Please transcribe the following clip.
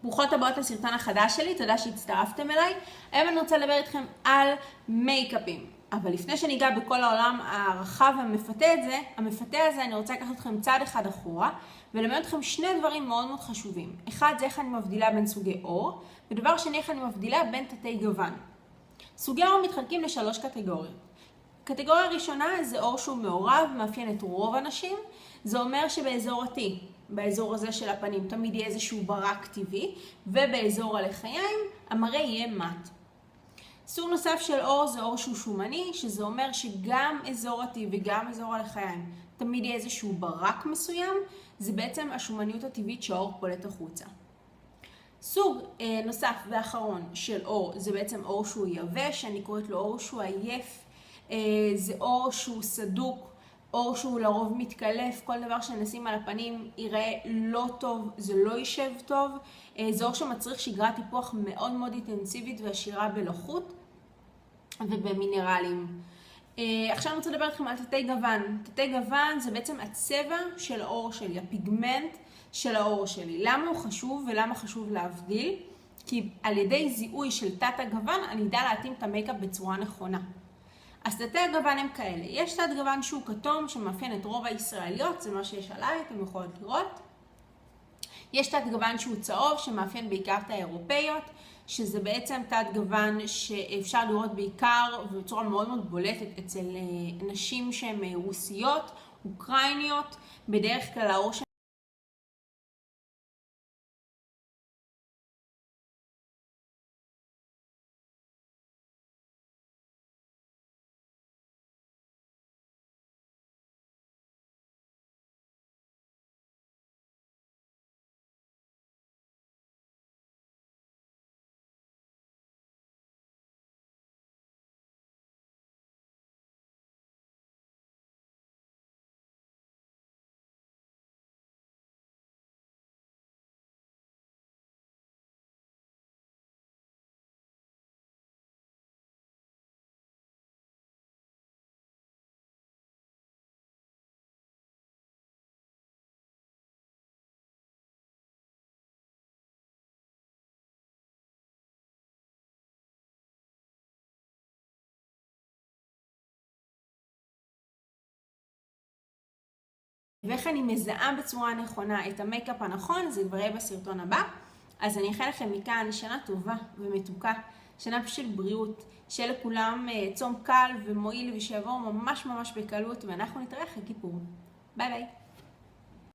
ברוכות הבאות לסרטון החדש שלי, תודה שהצטרפתם אליי. היום אני רוצה לדבר איתכם על מייקאפים. אבל לפני שניגע בכל העולם הרחב המפתה הזה, אני רוצה לקחת אתכם צעד אחד אחורה, ולמד אתכם שני דברים מאוד מאוד חשובים. אחד, זה איך אני מבדילה בין סוגי אור, ודבר שני, איך אני מבדילה בין תתי גוון. סוגי אור מתחלקים לשלוש קטגוריות. קטגוריה ראשונה זה אור שהוא מעורב, מאפיין את רוב הנשים. זה אומר שבאזור ה-T, באזור הזה של הפנים, תמיד יהיה איזשהו ברק טבעי, ובאזור הלחיים המראה יהיה מת. סוג נוסף של אור זה אור שהוא שומני, שזה אומר שגם אזור ה-T וגם אזור הלחיים תמיד יהיה איזשהו ברק מסוים, זה בעצם השומניות הטבעית שהאור פולט החוצה. סוג נוסף ואחרון של אור זה בעצם אור שהוא יבש, אני קוראת לו אור שהוא עייף, זה אור שהוא סדוק, אור שהוא לרוב מתקלף, כל דבר שנשים על הפנים יראה לא טוב, זה לא יישב טוב, זה אור שמצריך שגרת טיפוח מאוד מאוד אינטנסיבית ועשירה בלחות ובמינרלים. עכשיו אני רוצה לדבר איתכם על תתי גוון. תתי גוון זה בעצם הצבע של האור שלי, הפיגמנט של האור שלי. למה הוא חשוב ולמה חשוב להבדיל? כי על ידי זיהוי של תת הגוון אני אדע להתאים את המייקאפ בצורה נכונה. אז תתי הגוון הם כאלה. יש תת גוון שהוא כתום שמאפיין את רוב הישראליות, זה מה שיש עליי, אתם יכולות לראות. יש תת גוון שהוא צהוב שמאפיין בעיקר את האירופאיות, שזה בעצם תת גוון שאפשר לראות בעיקר ובצורה מאוד מאוד בולטת אצל נשים שהן רוסיות, אוקראיניות, בדרך כלל האור שלהם ואיך אני מזהה בצורה נכונה את המייקאפ הנכון, זה כבר יהיה בסרטון הבא. אז אני אאחל לכם מכאן שנה טובה ומתוקה, שנה של בריאות, שיהיה לכולם צום קל ומועיל ושיעבור ממש ממש בקלות, ואנחנו נתראה אחרי כיפור. ביי ביי.